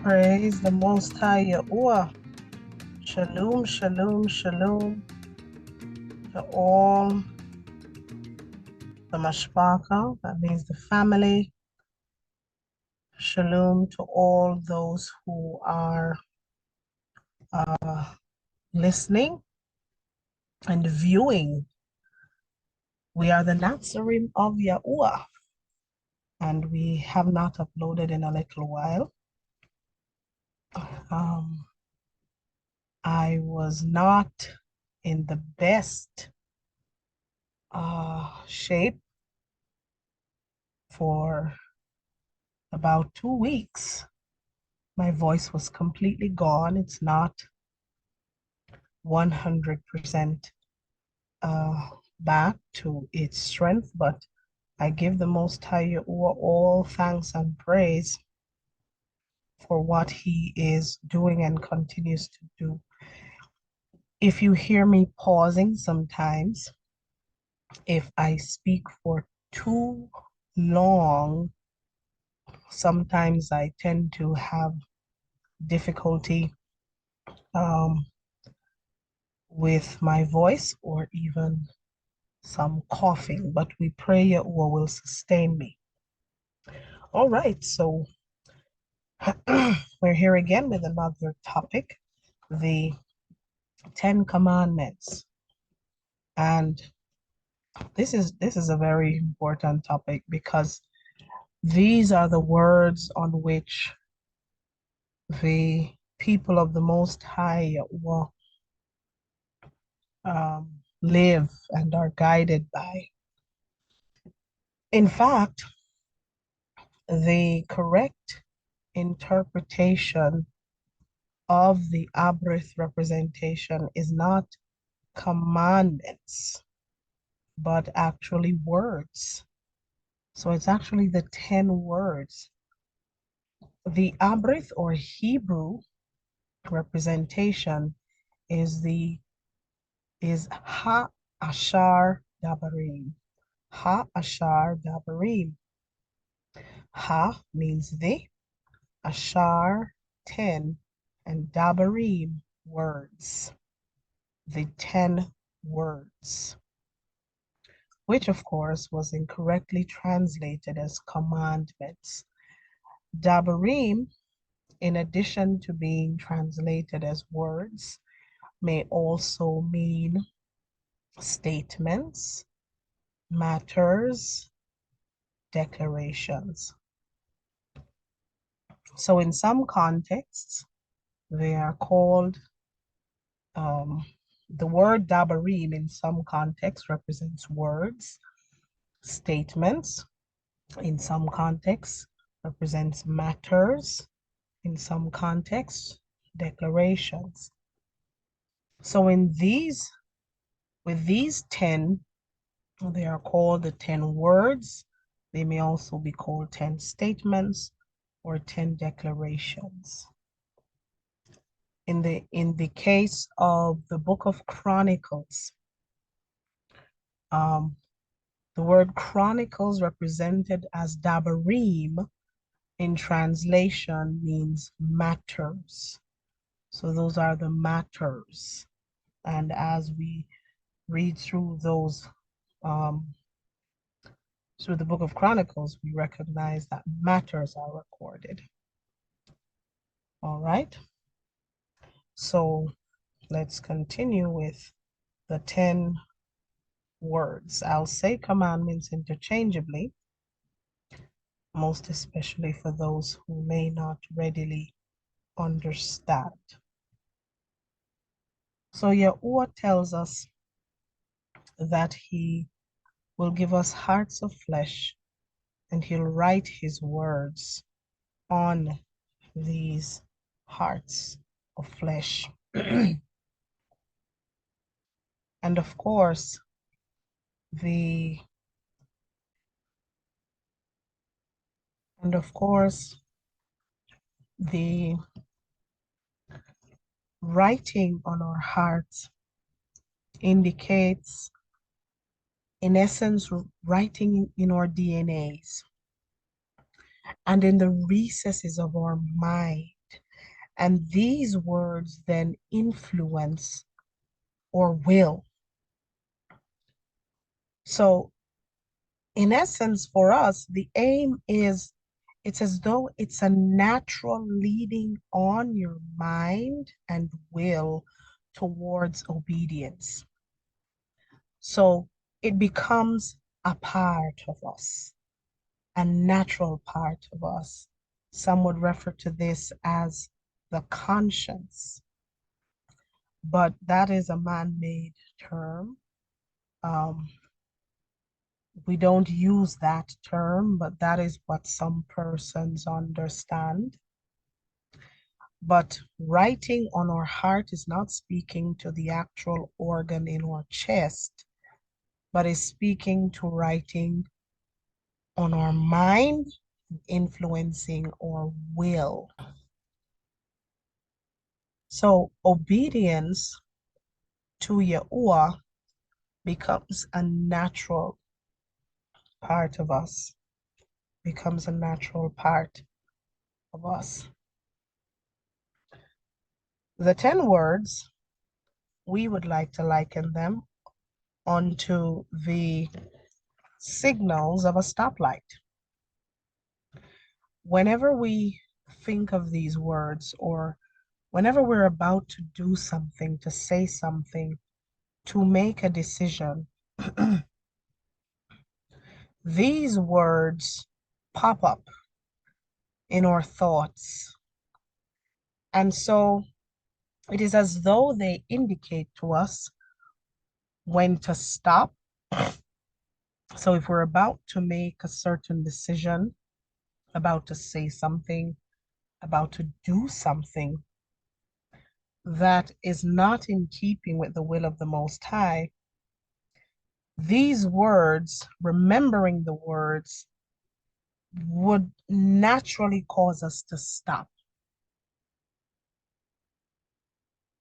Praise the Most High Yahuwah. Shalom, shalom, shalom to all the mashpaka, that means the family. Shalom to all those who are listening and viewing. We are the Nazarene of Yahuwah, and we have not uploaded in a little while. I was not in the best shape for about 2 weeks. My voice was completely gone. It's not 100% back to its strength, but I give the Most High Yahuwah all thanks and praise for what He is doing and continues to do. If you hear me pausing sometimes, if I speak for too long, sometimes I tend to have difficulty with my voice or even some coughing, but we pray Yahuwah will sustain me. All right, so we're here again with another topic, the 10 Commandments. And this is a very important topic because these are the words on which the people of the Most High will live and are guided by. In fact, the correct interpretation of the abrith representation is not commandments, but actually words. So it's actually the 10 words. The abrith or Hebrew representation is ha-ashar dabarim. Ha-ashar dabarim. Ha means the, ashar 10, and dabarim words. The 10 words, which of course was incorrectly translated as commandments. Dabarim, in addition to being translated as words, may also mean statements, matters, declarations. So in some contexts, they are called, the word dabarim in some contexts represents words, statements, in some contexts represents matters, in some contexts, declarations. So with these 10, they are called the 10 words. They may also be called 10 statements or 10 declarations. In the case of the book of Chronicles, the word Chronicles represented as Dabarim in translation means matters. So those are the matters. And as we read through those, through the book of Chronicles, we recognize that matters are recorded. All right. So let's continue with the 10 words. I'll say commandments interchangeably, most especially for those who may not readily understand. So Yahuwah tells us that He will give us hearts of flesh and He'll write His words on these hearts of flesh. And of course, the writing on our hearts indicates, in essence, writing in our DNAs and in the recesses of our mind. And these words then influence or will. So in essence, for us, the aim is it's as though it's a natural leading on your mind and will towards obedience. So it becomes a part of us, a natural part of us. Some would refer to this as the conscience, but that is a man-made term. Um, we don't use that term, but that is what some persons understand. But writing on our heart is not speaking to the actual organ in our chest, but is speaking to writing on our mind, influencing our will. So obedience to Yahuwah becomes a natural part of us, becomes a natural part of us. The 10 words, we would like to liken them onto the signals of a stoplight. Whenever we think of these words, or whenever we're about to do something, to say something, to make a decision, these words pop up in our thoughts. And so it is as though they indicate to us when to stop. So if we're about to make a certain decision, about to say something, about to do something that is not in keeping with the will of the Most High, these words, remembering the words, would naturally cause us to stop.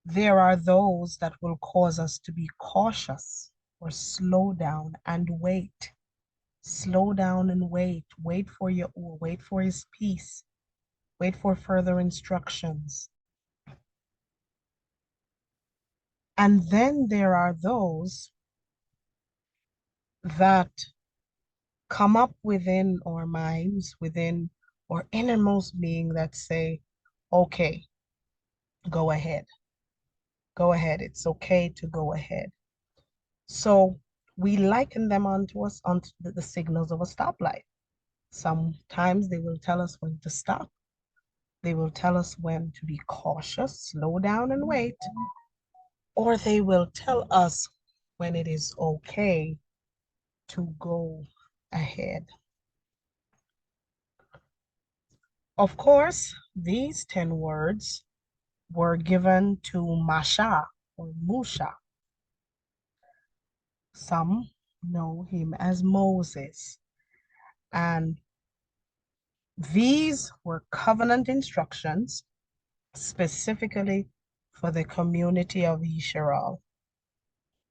There are those that will cause us to be cautious or slow down and wait. Slow down and wait. Wait for Yahuwah. Wait for his peace. Wait for further instructions. And then there are those that come up within our minds, within our innermost being that say, okay, go ahead. Go ahead. It's okay to go ahead. So we liken them onto the signals of a stoplight. Sometimes they will tell us when to stop. They will tell us when to be cautious, slow down and wait. Or they will tell us when it is okay to go ahead. Of course, these 10 words were given to Masha or Musha. Some know him as Moses. And these were covenant instructions specifically for the community of Israel,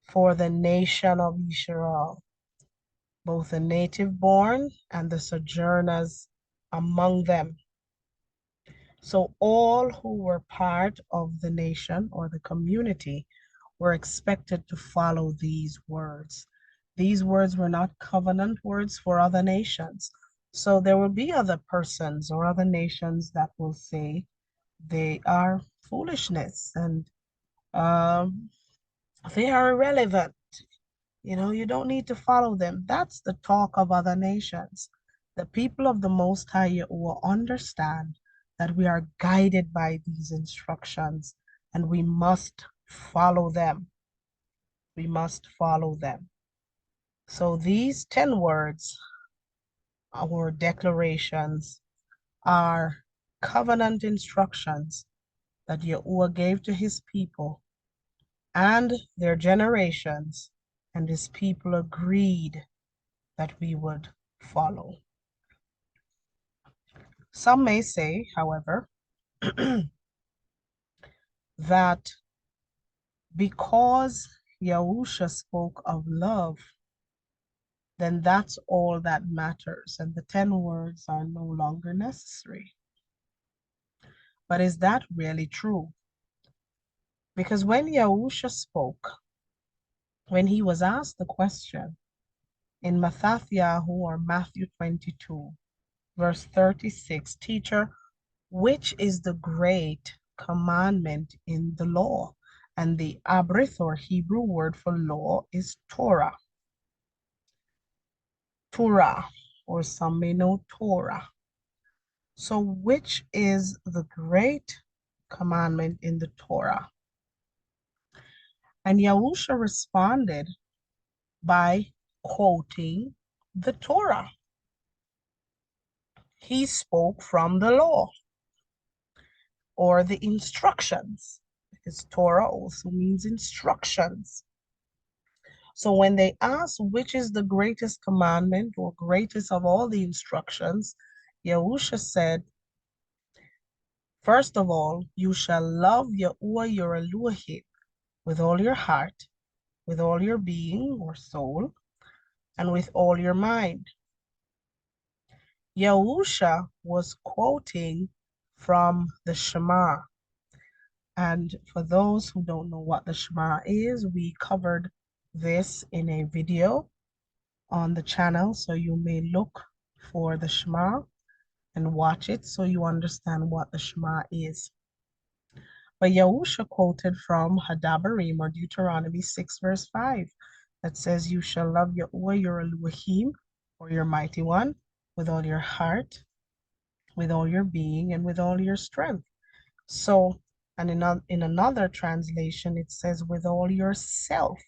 for the nation of Israel, both the native born and the sojourners among them. So all who were part of the nation or the community were expected to follow these words. These words were not covenant words for other nations. So there will be other persons or other nations that will say they are foolishness and they are irrelevant. You know, you don't need to follow them. That's the talk of other nations. The people of the Most High will understand that we are guided by these instructions and we must follow them. We must follow them. So these 10 words, our declarations, are covenant instructions that Yahuwah gave to his people and their generations, and his people agreed that we would follow. Some may say, however, that because Yahusha spoke of love, then that's all that matters, and the 10 words are no longer necessary. But is that really true? Because when Yahusha spoke, when he was asked the question in Mattathiahu or Matthew 22, verse 36, Teacher, which is the great commandment in the law? And the abrith or Hebrew word for law is Torah. Torah, or some may know Torah. So which is the great commandment in the Torah? And Yahusha responded by quoting the Torah. He spoke from the law or the instructions, because Torah also means instructions. So when they asked which is the greatest commandment or greatest of all the instructions, Yahusha said, first of all, you shall love Yahuwah your Elohim with all your heart, with all your being or soul, and with all your mind. Yahusha was quoting from the Shema. And for those who don't know what the Shema is, we covered this in a video on the channel. So you may look for the Shema and watch it so you understand what the Shema is. But Yahusha quoted from Hadabarim or Deuteronomy 6 verse 5 that says, you shall love Yahuwah your Elohim or your mighty one with all your heart, with all your being, and with all your strength. So, and in another translation, it says, with all yourself.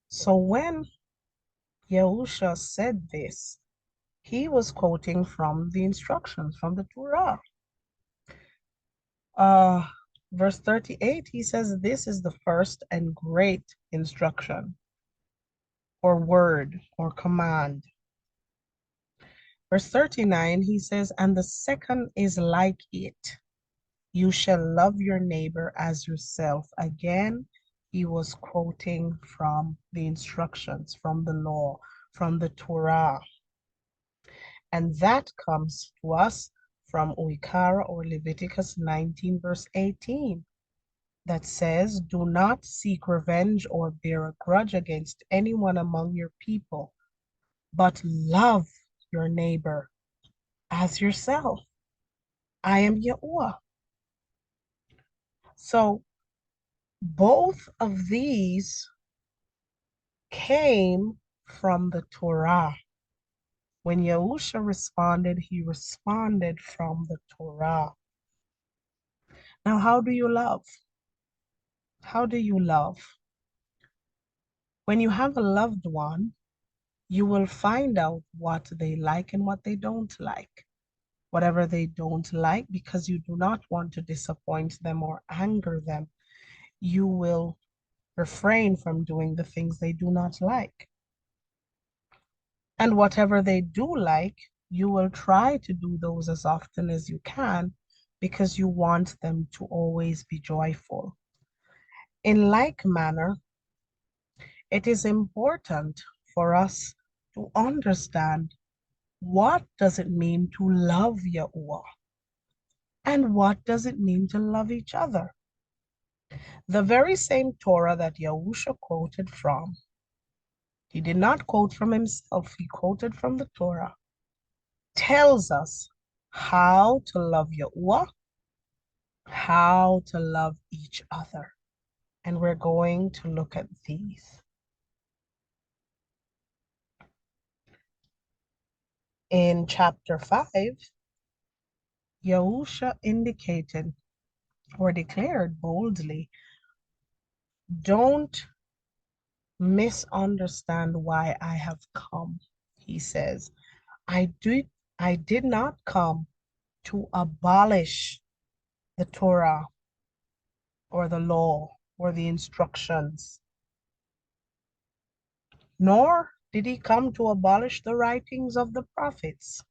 So when Yahusha said this, he was quoting from the instructions from the Torah. Verse 38, he says, this is the first and great instruction or word or command. Verse 39, he says, and the second is like it. You shall love your neighbor as yourself. Again, he was quoting from the instructions, from the law, from the Torah. And that comes to us from Uikara or Leviticus 19, verse 18, that says, do not seek revenge or bear a grudge against anyone among your people, but love your neighbor as yourself. I am Yahuwah. So both of these came from the Torah. When Yahusha responded, he responded from the Torah. Now, how do you love? How do you love? When you have a loved one, you will find out what they like and what they don't like. Whatever they don't like, because you do not want to disappoint them or anger them, you will refrain from doing the things they do not like. And whatever they do like, you will try to do those as often as you can because you want them to always be joyful. In like manner, it is important for us to understand what does it mean to love Yahuwah and what does it mean to love each other. The very same Torah that Yahusha quoted from, he did not quote from himself, he quoted from the Torah, tells us how to love Yahuwah, how to love each other. And we're going to look at these. In chapter 5, Yahusha indicated or declared boldly, don't misunderstand why I have come. He says, I did not come to abolish the Torah or the law or the instructions, nor did he come to abolish the writings of the prophets.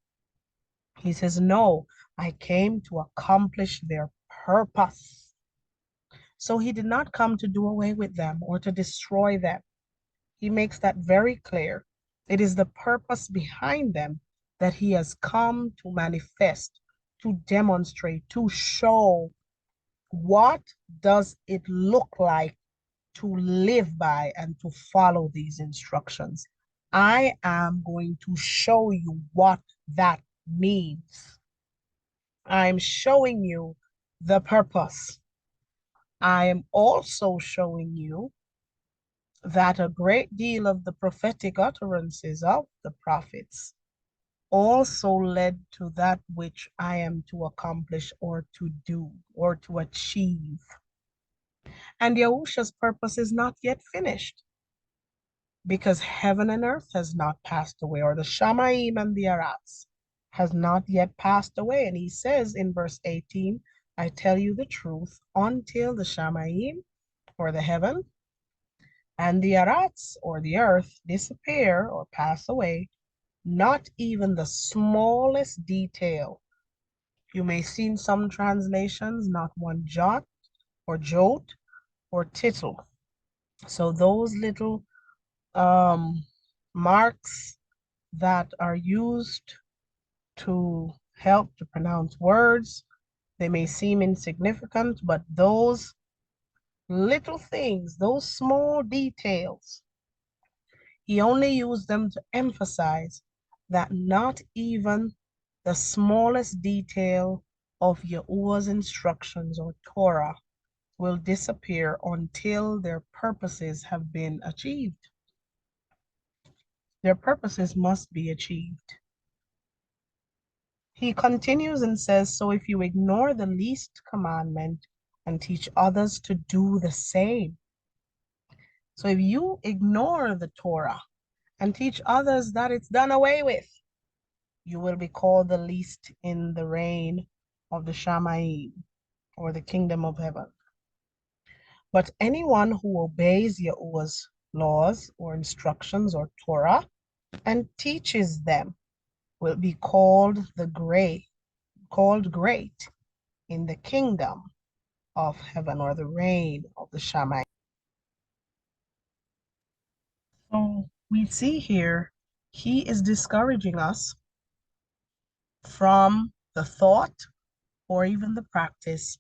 He says, no, I came to accomplish their purpose. So he did not come to do away with them or to destroy them. He makes that very clear. It is the purpose behind them that he has come to manifest, to demonstrate, to show what does it look like to live by and to follow these instructions. I am going to show you what that means. I'm showing you the purpose. I am also showing you that a great deal of the prophetic utterances of the prophets also led to that which I am to accomplish or to do or to achieve. And Yahusha's purpose is not yet finished because heaven and earth has not passed away, or the Shamaim and the Arats has not yet passed away. And he says in verse 18, I tell you the truth, until the Shamaim, or the heaven, and the Arats, or the earth, disappear or pass away, not even the smallest detail. You may see in some translations, not one jot or jot or tittle. So those little marks that are used to help to pronounce words, they may seem insignificant, but those little things, those small details, he only used them to emphasize that not even the smallest detail of Yahuwah's instructions or Torah will disappear until their purposes have been achieved. Their purposes must be achieved. He continues and says, so if you ignore the least commandment and teach others to do the same. So if you ignore the Torah and teach others that it's done away with, you will be called the least in the reign of the Shamaim, or the kingdom of heaven. But anyone who obeys Yahuwah's laws or instructions or Torah and teaches them will be called great in the kingdom of heaven, or the reign of the Shammai. So we see here, he is discouraging us from the thought or even the practice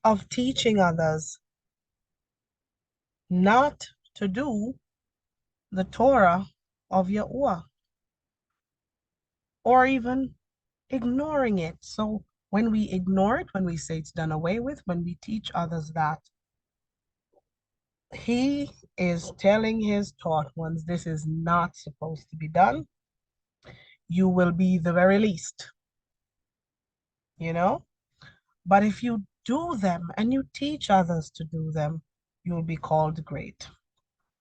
of teaching others not to do the Torah of Yahuwah, or even ignoring it. So when we ignore it, when we say it's done away with, when we teach others that, he is telling his taught ones this is not supposed to be done. You will be the very least, you know? But if you do them and you teach others to do them, you'll be called great.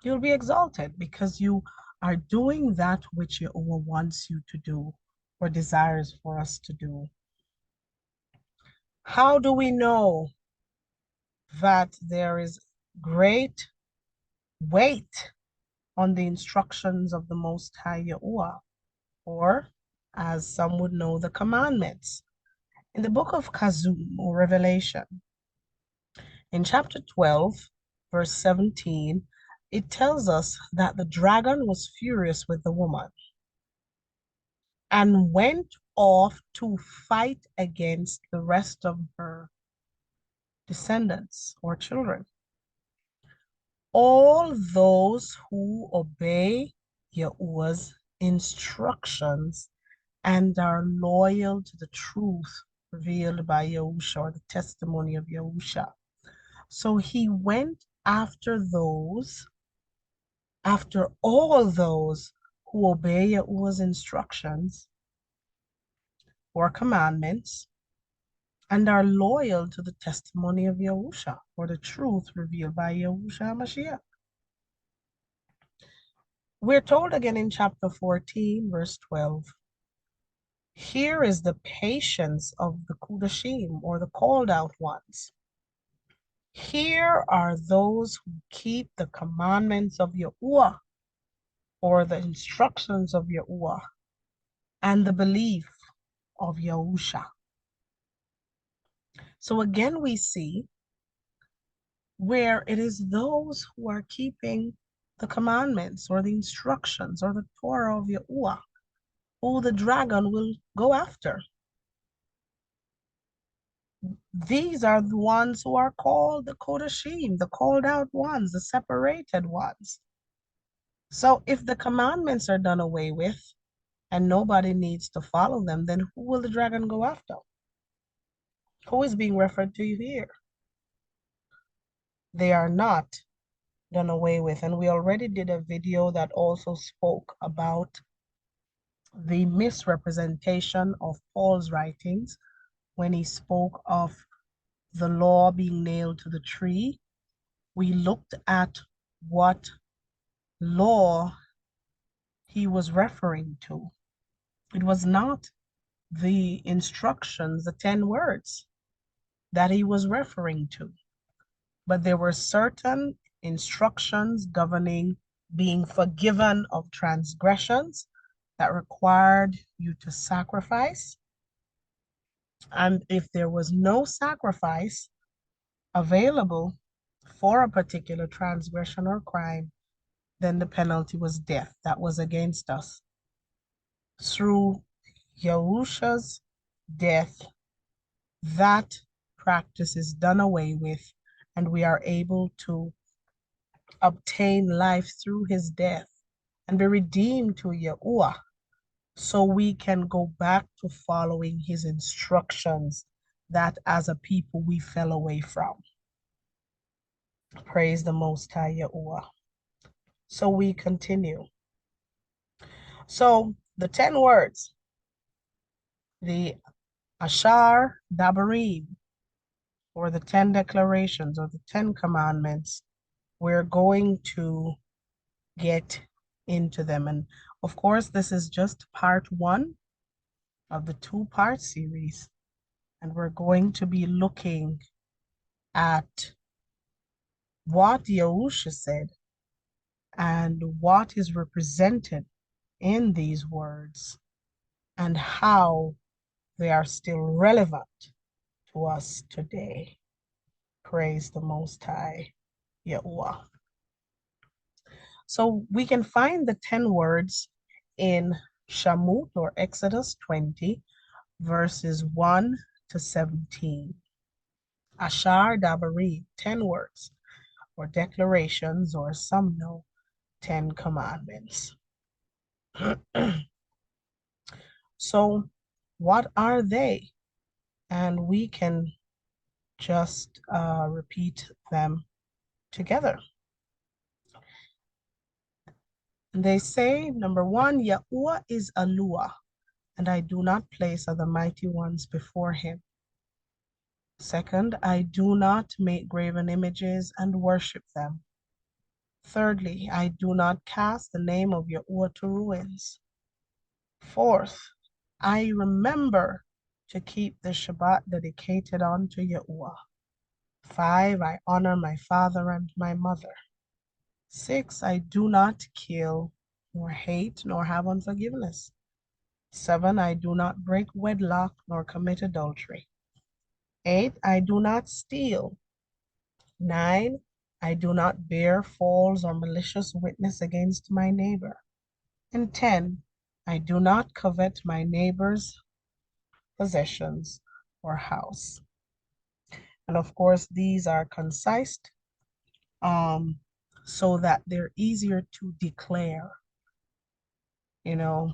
You'll be exalted because you are doing that which Yahuwah wants you to do or desires for us to do. How do we know that there is great weight on the instructions of the Most High Yahuwah, or as some would know, the commandments? In the book of Kazum, or Revelation, in chapter 12, verse 17, it tells us that the dragon was furious with the woman and went off to fight against the rest of her descendants or children. All those who obey Yahuwah's instructions and are loyal to the truth revealed by Yahusha, or the testimony of Yahusha. So he went after all those who obey Yahuwah's instructions or commandments and are loyal to the testimony of Yahusha, or the truth revealed by Yahusha Mashiach. We're told again in chapter 14, verse 12, here is the patience of the Kudashim, or the called out ones. Here are those who keep the commandments of Yahuwah, or the instructions of Yahuwah, and the belief of Yahusha. So again, we see where it is those who are keeping the commandments or the instructions or the Torah of Yahuwah, who the dragon will go after. These are the ones who are called the Kodashim, the called out ones, the separated ones. So if the commandments are done away with and nobody needs to follow them, then who will the dragon go after? Who is being referred to here? They are not done away with. And we already did a video that also spoke about the misrepresentation of Paul's writings when he spoke of the law being nailed to the tree. We looked at what law he was referring to. It was not the instructions, the 10 words that he was referring to, but there were certain instructions governing being forgiven of transgressions that required you to sacrifice. And if there was no sacrifice available for a particular transgression or crime, then the penalty was death. That was against us. Through Yahusha's death, that practice is done away with, and we are able to obtain life through his death and be redeemed to Yahuwah, so we can go back to following his instructions that as a people we fell away from. Praise the Most High Yahuwah. So we continue. So the 10 words, the Ashar Dabarim, or the 10 declarations or the 10 commandments, we're going to get into them. And of course, this is just part 1 of the 2-part series. And we're going to be looking at what Yahusha said and what is represented in these words and how they are still relevant to us today. Praise the Most High, Yahuwah. So we can find the 10 words in Shamut or Exodus 20, verses 1 to 17. Ashar Dabarim, 10 words or declarations, or some know 10 commandments. So what are they? And we can just repeat them together. They say, number 1, Yahuwah is Alua, and I do not place other mighty ones before him. Second, I do not make graven images and worship them. Thirdly, I do not cast the name of Yahuwah to ruins. Fourth, I remember to keep the Shabbat dedicated unto Yahuwah. 5, I honor my father and my mother. 6, I do not kill, nor hate, nor have unforgiveness. 7, I do not break wedlock, nor commit adultery. 8, I do not steal. 9, I do not bear false or malicious witness against my neighbor. And 10, I do not covet my neighbor's possessions or house. And of course, these are concise, so that they're easier to declare. You know,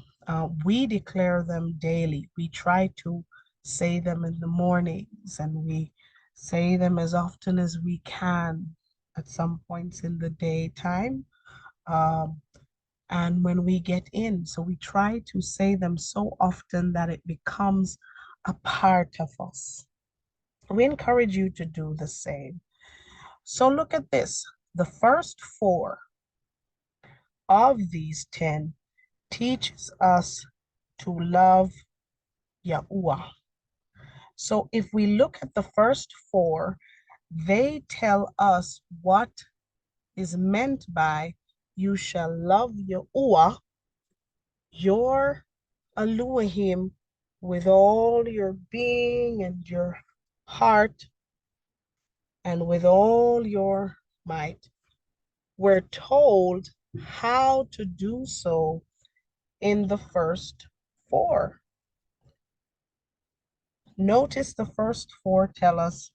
we declare them daily. We try to say them in the mornings, and we say them as often as we can at some points in the daytime. And when we get in, so we try to say them so often that it becomes a part of us. We encourage you to do the same. So look at this. The first 4 of these 10 teaches us to love Yahuwah. So if we look at the first 4, they tell us what is meant by you shall love Yahuwah, your Elohim, with all your being and your heart and with all your might. We're told how to do so in the first 4. Notice the first 4 tell us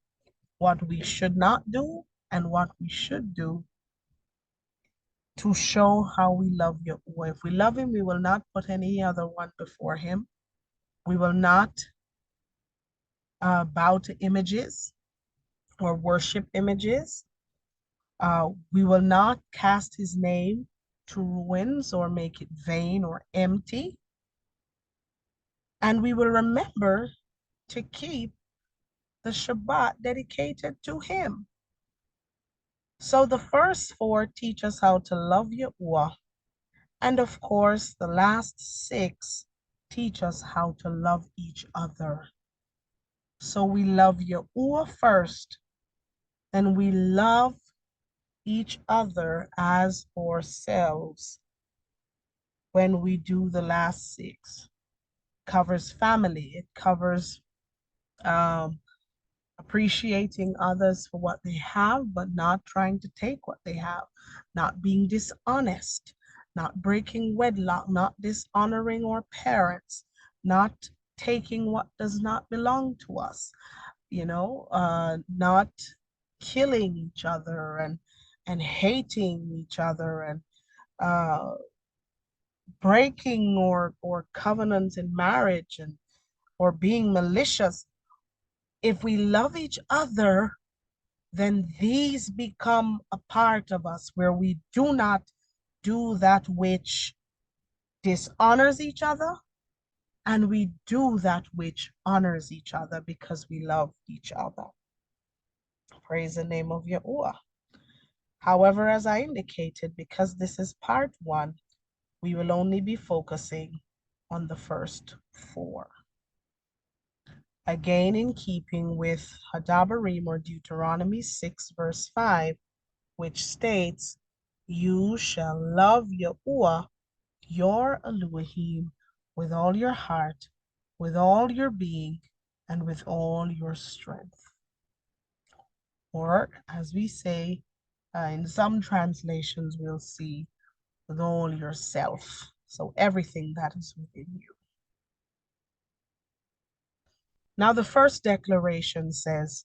what we should not do and what we should do to show how we love Yahuwah. If we love him, we will not put any other one before him. We will not bow to images or worship images. We will not cast his name to ruins or make it vain or empty. And we will remember to keep the Shabbat dedicated to him. So the first 4 teach us how to love Yahuwah. And of course, the last 6 teach us how to love each other. So we love Yahuwah first, then we love each other as ourselves when we do the last 6. Covers family, it covers appreciating others for what they have, but not trying to take what they have, not being dishonest, not breaking wedlock, not dishonoring our parents, not taking what does not belong to us, not killing each other and hating each other and uh, breaking or covenants in marriage and or being malicious. If we love each other, then these become a part of us where we do not do that which dishonors each other, and we do that which honors each other because we love each other. Praise the name of Yahuwah. However, as I indicated, because this is part 1, we will only be focusing on the first 4. Again, in keeping with Hadabarim or Deuteronomy 6, verse 5, which states, "You shall love Yahuwah, your Elohim, with all your heart, with all your being, and with all your strength." Or, as we say, in some translations, we'll see, with all yourself. So everything that is within you. Now, the first declaration says,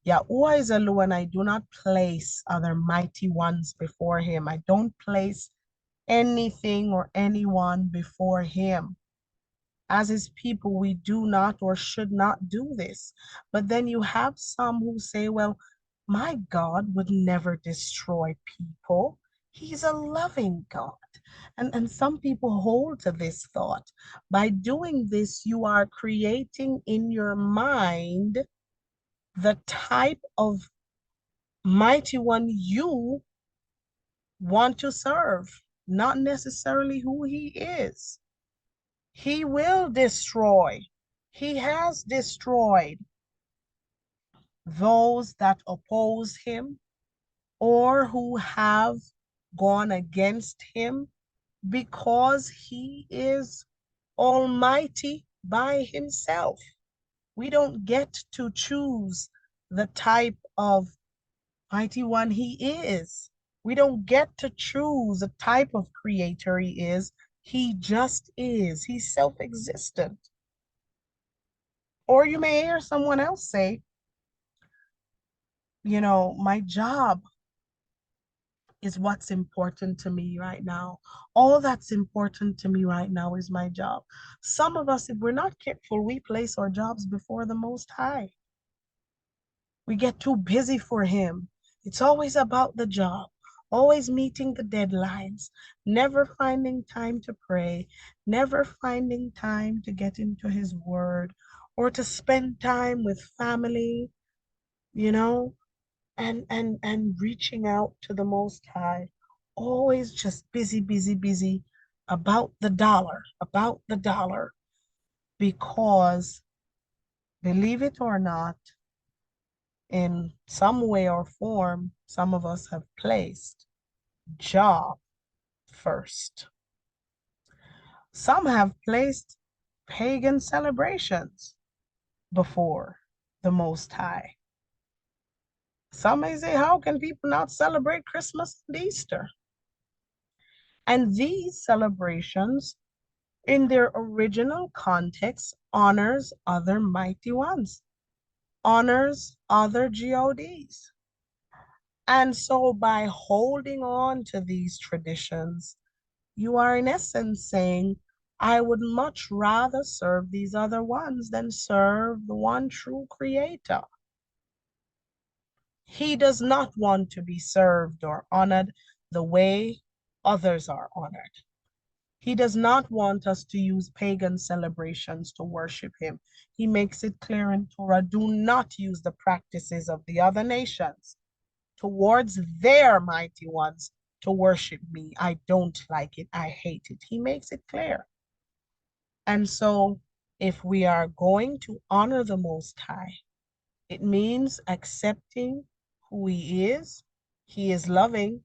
Yahuwah is Elu, and I do not place other mighty ones before him. I don't place anything or anyone before him. As his people, we do not or should not do this. But then you have some who say, well, my God would never destroy people. He's a loving God. And some people hold to this thought. By doing this, you are creating in your mind the type of mighty one you want to serve, not necessarily who he is. He will destroy. He has destroyed those that oppose him or who have gone against him because he is almighty by himself. We don't get to choose the type of mighty one he is. We don't get to choose the type of creator he is. He just is. He's self-existent. Or you may hear someone else say, my job is what's important to me right now. All that's important to me right now is my job. Some of us, if we're not careful, we place our jobs before the Most High. We get too busy for him. It's always about the job, always meeting the deadlines, never finding time to pray, never finding time to get into his word or to spend time with family, you know, and reaching out to the Most High. Always just busy, busy, busy about the dollar, because believe it or not, in some way or form, some of us have placed job first. Some have placed pagan celebrations before the Most High. Some may say, how can people not celebrate Christmas and Easter? And these celebrations in their original context, honors other mighty ones, honors other gods. And so by holding on to these traditions, you are in essence saying, I would much rather serve these other ones than serve the one true creator. He does not want to be served or honored the way others are honored. He does not want us to use pagan celebrations to worship him. He makes it clear in Torah, do not use the practices of the other nations towards their mighty ones to worship me. I don't like it. I hate it. He makes it clear. And so if we are going to honor the Most High, it means accepting who he is. He is loving,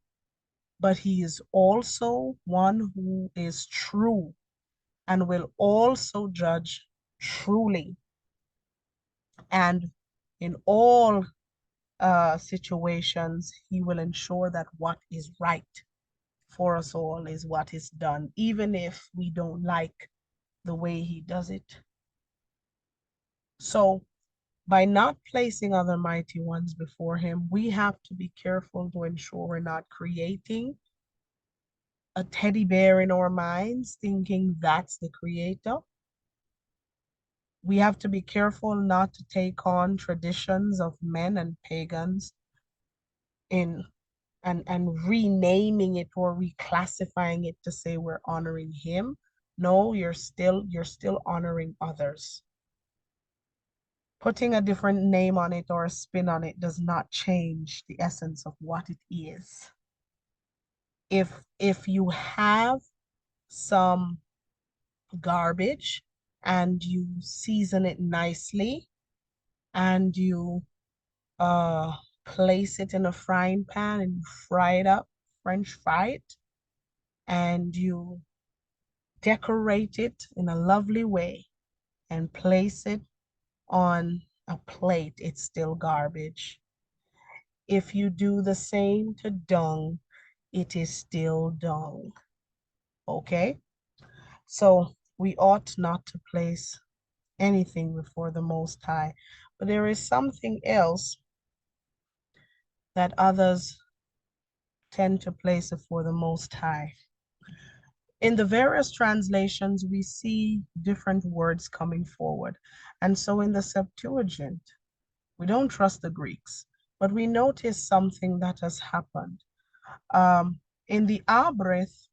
but he is also one who is true and will also judge truly. And in all situations, he will ensure that what is right for us all is what is done, even if we don't like the way he does it. So, by not placing other mighty ones before him, we have to be careful to ensure we're not creating a teddy bear in our minds, thinking that's the creator. We have to be careful not to take on traditions of men and pagans in and renaming it or reclassifying it to say we're honoring him. No, you're still honoring others. Putting a different name on it or a spin on it does not change the essence of what it is. If you have some garbage and you season it nicely and you uh place it in a frying pan and you fry it up, French fry it, and you decorate it in a lovely way and place it on a plate, it's still garbage. If you do the same to dung, it is still dung. Okay? So we ought not to place anything before the Most High. But there is something else that others tend to place before the Most High. In the various translations, we see different words coming forward. And so in the Septuagint, we don't trust the Greeks, but we notice something that has happened. In the Abreth,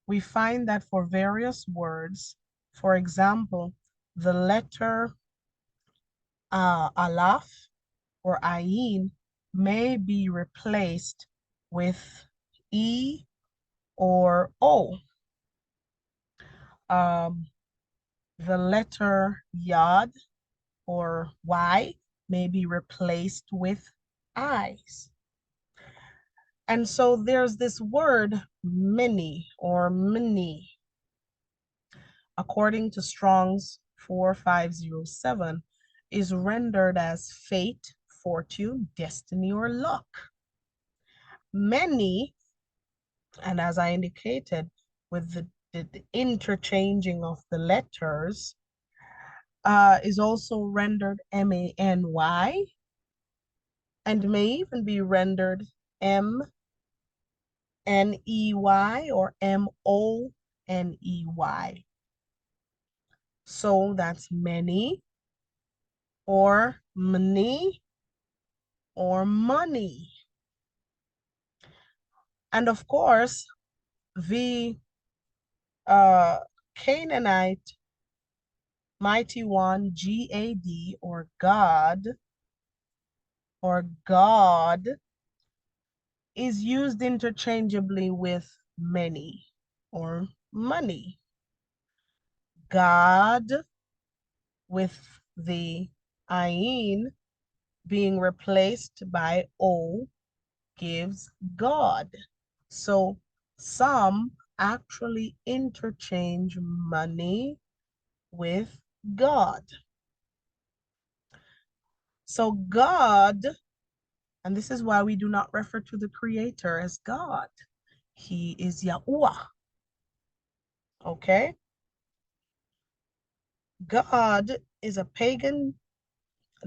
we find that for various words, for example, the letter alaf or ayin may be replaced with e or o. The letter yad or y may be replaced with eyes. And so there's this word many or many. According to Strong's 4507, is rendered as fate, fortune, destiny, or luck. Many, and as I indicated, with the interchanging of the letters, is also rendered M-A-N-Y and may even be rendered M-N-E-Y or M-O-N-E-Y. So that's many or many or money. And of course, the Canaanite mighty one, G-A-D, or God, is used interchangeably with many or money. God with the ayin being replaced by O gives God. So some actually interchange money with God. So God, and this is why we do not refer to the creator as God. He is Yahuwah. Okay? God is a pagan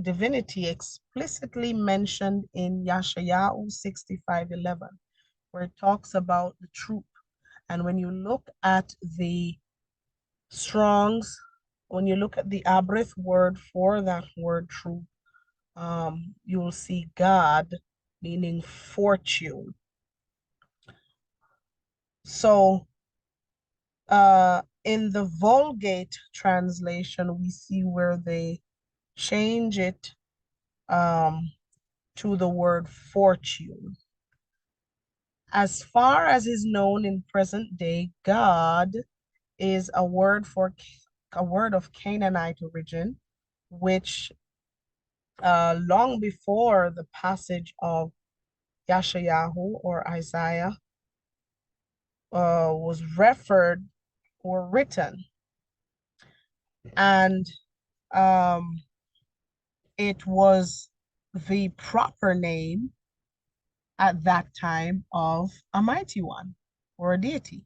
divinity explicitly mentioned in Yeshayahu 65:11, where it talks about the troop. And when you look at the Strong's, when you look at the Abrith word for that word troop, you'll see God meaning fortune. So in the Vulgate translation, we see where they change it to the word fortune. As far as is known in present day, God is a word of Canaanite origin, which long before the passage of Yeshayahu or Isaiah was referred or written. And it was the proper name at that time of a mighty one or a deity.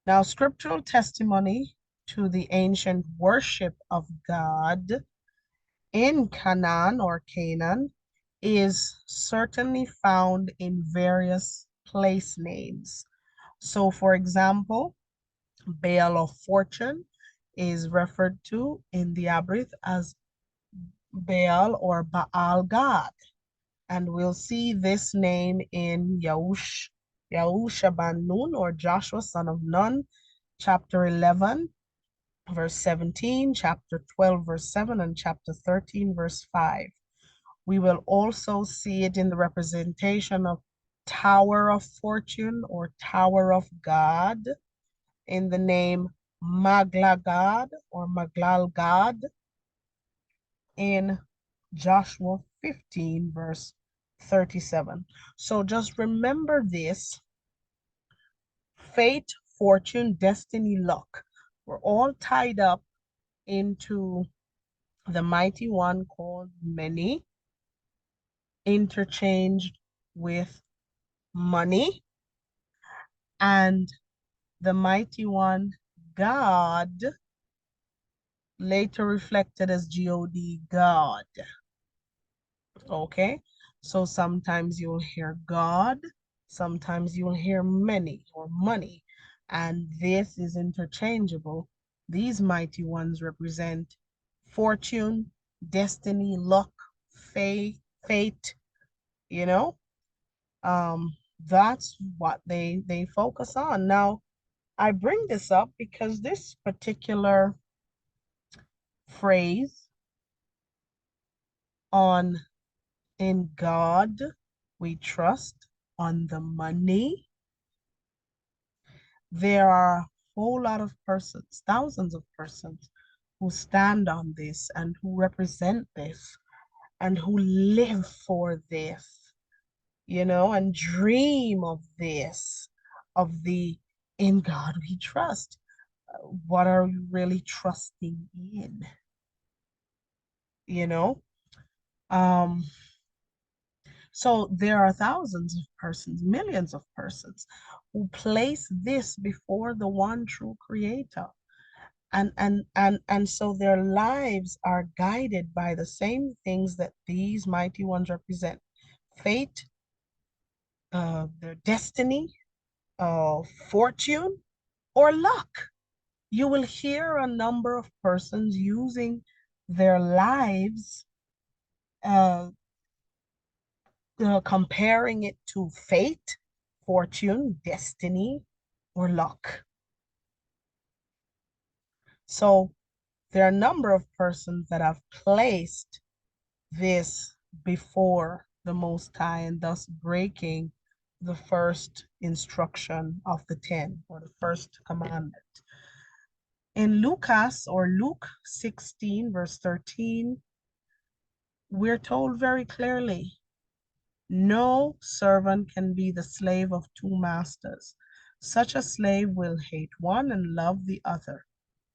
Now, scriptural testimony to the ancient worship of God in Canaan or Canaan is certainly found in various place names. So, for example, Baal of Fortune is referred to in the Abrith as Baal or Baal God. And we'll see this name in Yahusha ben Nun or Joshua son of Nun, chapter 11, verse 17, chapter 12, verse 7, and chapter 13, verse 5. We will also see it in the representation of Tower of Fortune or Tower of God in the name Magla God or Maglal God in Joshua 15, verse 37. So just remember this: fate, fortune, destiny, luck. We're all tied up into the mighty one called many, interchanged with money, and the mighty one, God, later reflected as God, God. Okay? So sometimes you'll hear God, sometimes you'll hear many or money, and this is interchangeable. These mighty ones represent fortune, destiny, luck, fate, you know? That's what they focus on. Now, I bring this up because this particular phrase on in God we trust, on the money, there are a whole lot of persons, thousands of persons who stand on this and who represent this and who live for this, and dream of this, of the in God we trust. What are you really trusting in? You know? Um, so there are thousands of persons, millions of persons who place this before the one true creator. And so their lives are guided by the same things that these mighty ones represent: fate, their destiny, fortune, or luck. You will hear a number of persons using their lives, uh, comparing it to fate, fortune, destiny, or luck. So there are a number of persons that have placed this before the Most High and thus breaking the first instruction of the 10 or the first commandment. In Luke 16, verse 13, we're told very clearly, no servant can be the slave of two masters. Such a slave will hate one and love the other,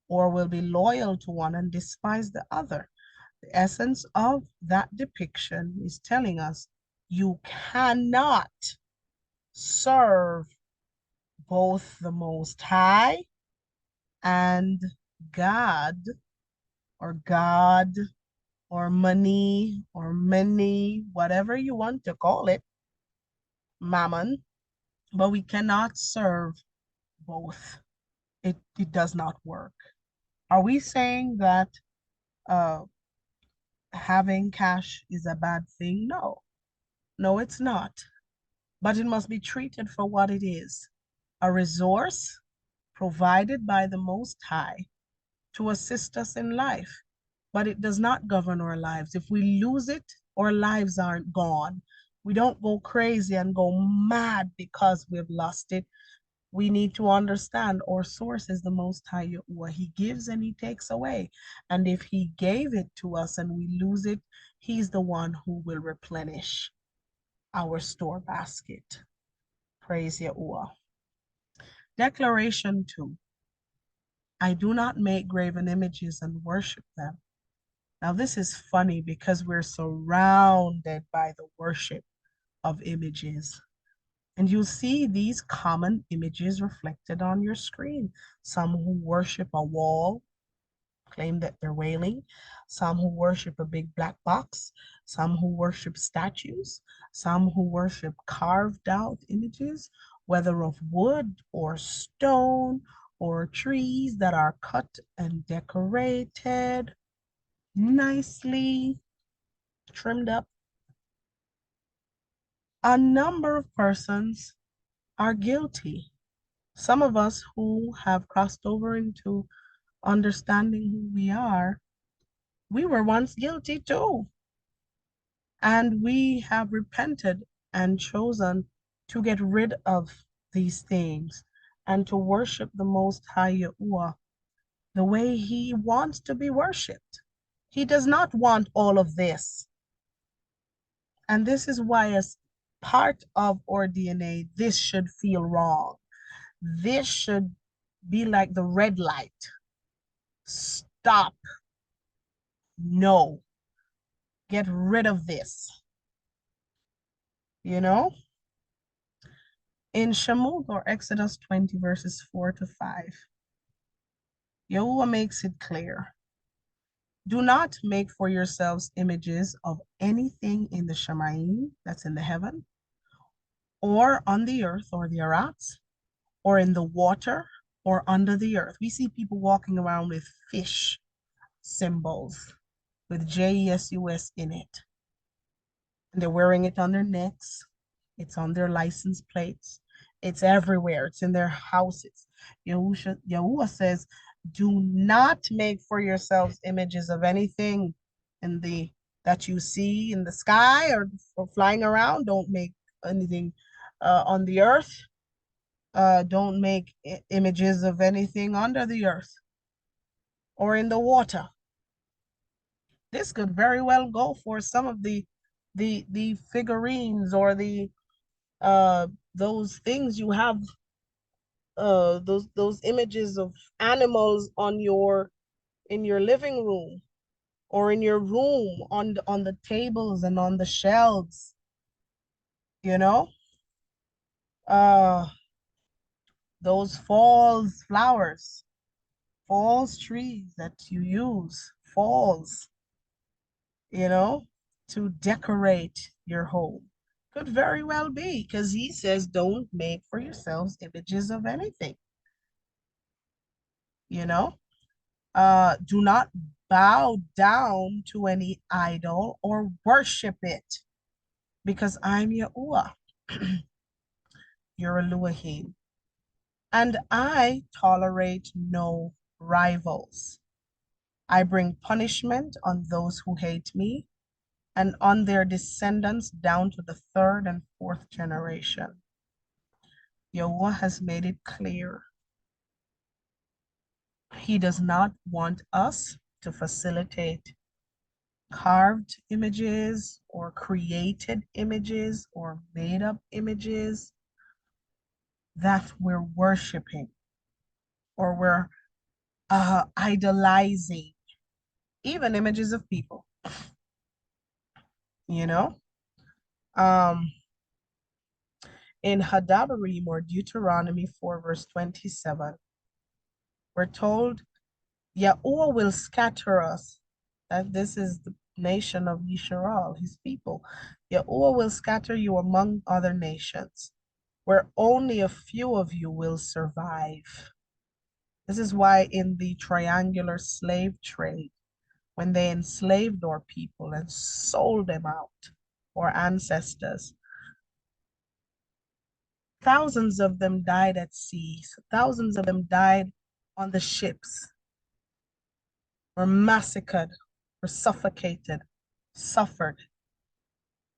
or will be loyal to one and despise the other. The essence of that depiction is telling us you cannot serve both the Most High and God or God or money or many, whatever you want to call it, mammon, but we cannot serve both. It does not work. Are we saying that uh, having cash is a bad thing? No, no, it's not. But it must be treated for what it is, a resource provided by the Most High to assist us in life. But it does not govern our lives. If we lose it, our lives aren't gone. We don't go crazy and go mad because we've lost it. We need to understand our source is the Most High Yahuwah. He gives and He takes away. And if He gave it to us and we lose it, He's the one who will replenish our store basket. Praise Yahuwah. Declaration 2. I do not make graven images and worship them. Now, this is funny because we're surrounded by the worship of images. And you'll see these common images reflected on your screen. Some who worship a wall claim that they're wailing. Some who worship a big black box. Some who worship statues. Some who worship carved out images, whether of wood or stone or trees that are cut and decorated nicely, trimmed up. A number of persons are guilty. Some of us who have crossed over into understanding who we were once guilty too. And we have repented and chosen to get rid of these things and to worship the Most High Yahuwah the way He wants to be worshiped. He does not want all of this. And this is why, as part of our DNA, this should feel wrong. This should be like the red light. Stop. No. Get rid of this. You know? In Shamut or Exodus 20, verses 4 to 5, Yahuwah makes it clear. Do not make for yourselves images of anything in the Shemaim, that's in the heaven, or on the earth, or the arats, or in the water, or under the earth. We see people walking around with fish symbols with JESUS in it. And they're wearing it on their necks. It's on their license plates. It's everywhere. It's in their houses. Yahuwah says, do not make for yourselves images of anything in the that you see in the sky or flying around. Don't make anything on the earth. Don't make images of anything under the earth or in the water. This could very well go for some of the figurines or the those things you have, those images of animals on your in your living room or in your room on the tables and on the shelves, you know, uh those falls flowers, falls trees that you use, falls, you know, to decorate your home. Could very well be because He says, don't make for yourselves images of anything, you know. Do not bow down to any idol or worship it, because I'm Yahuwah, your Elohim, and I tolerate no rivals. I bring punishment on those who hate me and on their descendants down to the third and fourth generation. Yahuwah has made it clear He does not want us to facilitate carved images or created images or made up images that we're worshiping or we're idolizing, even images of people, you know. Um, in Hadabarim or Deuteronomy 4, verse 27, we're told Yahuwah will scatter us. That this is the nation of Yisrael, his people. Yahuwah will scatter you among other nations, where only a few of you will survive. This is why in the triangular slave trade, when they enslaved our people and sold them out, our ancestors, thousands of them died at sea. Thousands of them died on the ships, were massacred, were suffocated, suffered.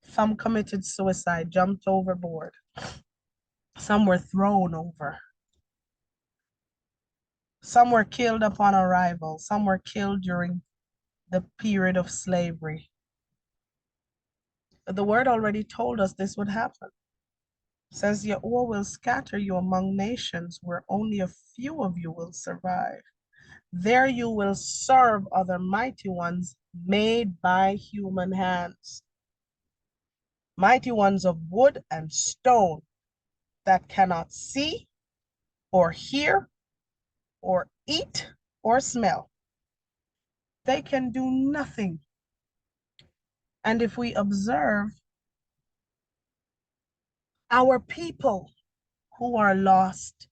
Some committed suicide, jumped overboard. Some were thrown over. Some were killed upon arrival. Some were killed during the period of slavery. But the word already told us this would happen. It says, Yahuwah will scatter you among nations where only a few of you will survive. There you will serve other mighty ones made by human hands, mighty ones of wood and stone that cannot see or hear or eat or smell. They can do nothing. And if we observe, our people who are lost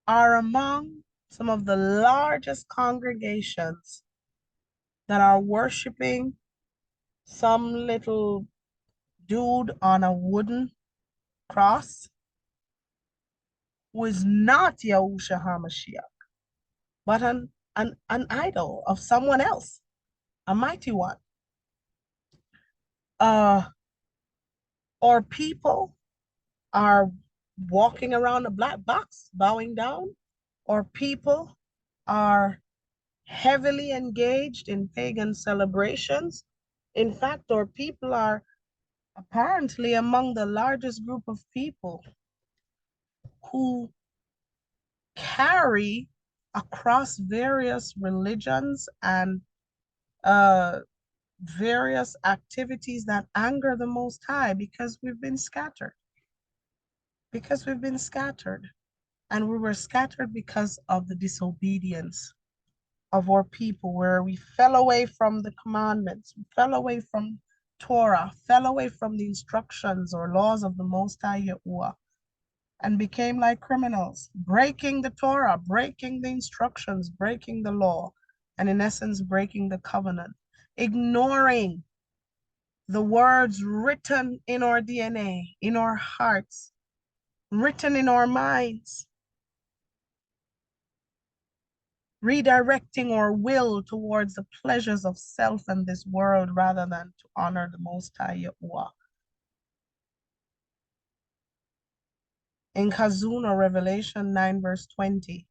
are among some of the largest congregations that are worshiping some little dude on a wooden cross who is not Yahushua HaMashiach, but an idol of someone else, a mighty one. Or people are walking around a black box, bowing down, or people are heavily engaged in pagan celebrations. In fact, our people are apparently among the largest group of people who carry across various religions and uh, various activities that anger the Most High because we've been scattered. Because we've been scattered. And we were scattered because of the disobedience of our people, where we fell away from the commandments, we fell away from Torah, fell away from the instructions or laws of the Most High Yahuwah, and became like criminals, breaking the Torah, breaking the instructions, breaking the law, and in essence, breaking the covenant, ignoring the words written in our DNA, in our hearts, written in our minds, redirecting our will towards the pleasures of self and this world rather than to honor the Most High Yahuwah. In Chazun, Revelation 9, verse 20,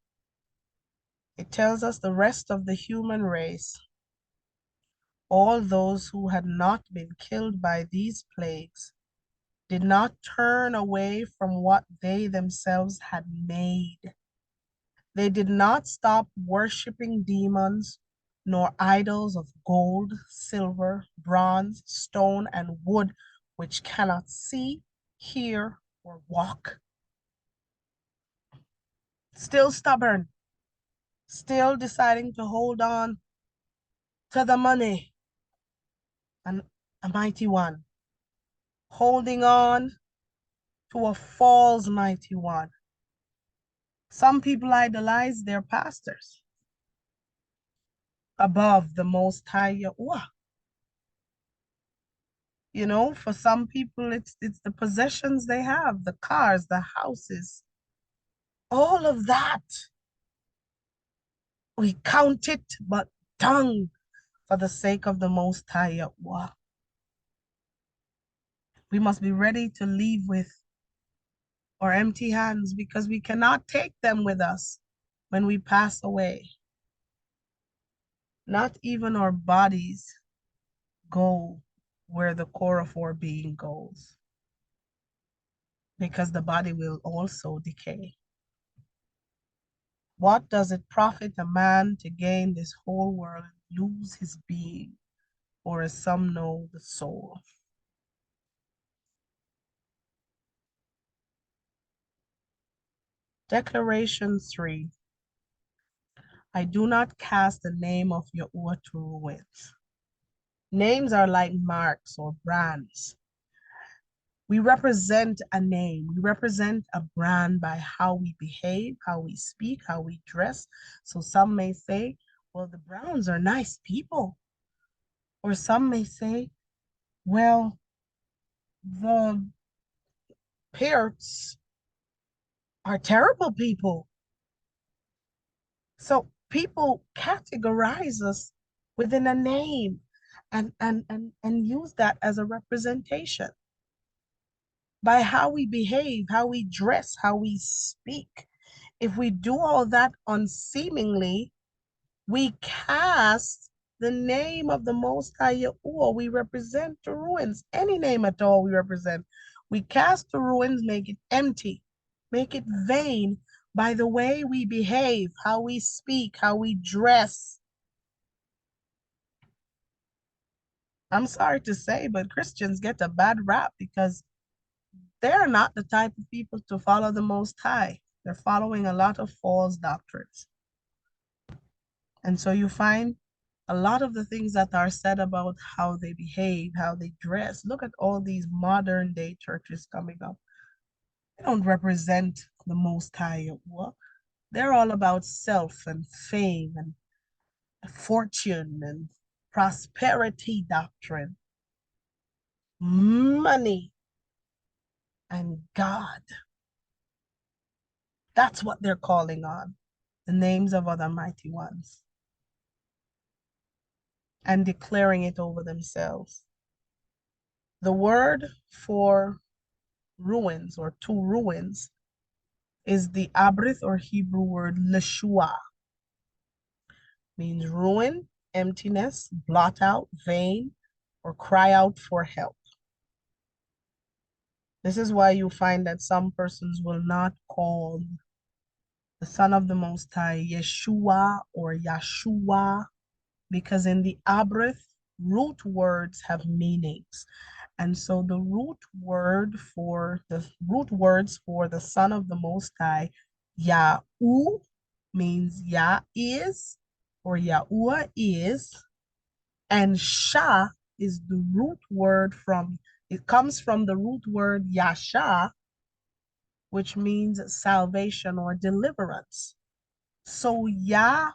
it tells us the rest of the human race, all those who had not been killed by these plagues, did not turn away from what they themselves had made. They did not stop worshiping demons, nor idols of gold, silver, bronze, stone, and wood, which cannot see, hear, or walk. Still stubborn, still deciding to hold on to the money, and a mighty one, holding on to a false mighty one. Some people idolize their pastors above the Most High Yahuwah. You know, for some people, it's the possessions they have, the cars, the houses, all of that. We count it but dung for the sake of the Most High Yahuwah. We must be ready to leave with our empty hands because we cannot take them with us when we pass away. Not even our bodies go where the core of our being goes, because the body will also decay. What does it profit a man to gain this whole world and lose his being, or as some know, the soul? Declaration 3. I do not cast the name of Yahuwah to ruins. Names are like marks or brands. We represent a name. We represent a brand by how we behave, how we speak, how we dress. So some may say, well, the Browns are nice people. Or some may say, well, the Parrots are terrible people. So people categorize us within a name and use that as a representation by how we behave, how we dress, how we speak. If we do all that unseemingly, we cast the name of the Most High Yahuwah. We represent the ruins. Any name at all we represent. We cast the ruins, make it empty, make it vain by the way we behave, how we speak, how we dress. I'm sorry to say, but Christians get a bad rap because they're not the type of people to follow the Most High. They're following a lot of false doctrines. And so you find a lot of the things that are said about how they behave, how they dress. Look at all these modern day churches coming up. They don't represent the Most High Yahuwah. They're all about self and fame and fortune and prosperity doctrine, money and God. That's what they're calling on, the names of other mighty ones, and declaring it over themselves. The word for ruins or to ruins is the Abrith or Hebrew word leshua, means ruin, emptiness, blot out, vain, or cry out for help. This is why you find that some persons will not call the Son of the Most High Yeshua or Yahshua, because in the Abrith, root words have meanings. And so the root words for the Son of the Most High, Yahu, means Yah is, or Yahuwah is, and Shah is the root word it comes from the root word Yasha, which means salvation or deliverance. So Yahusha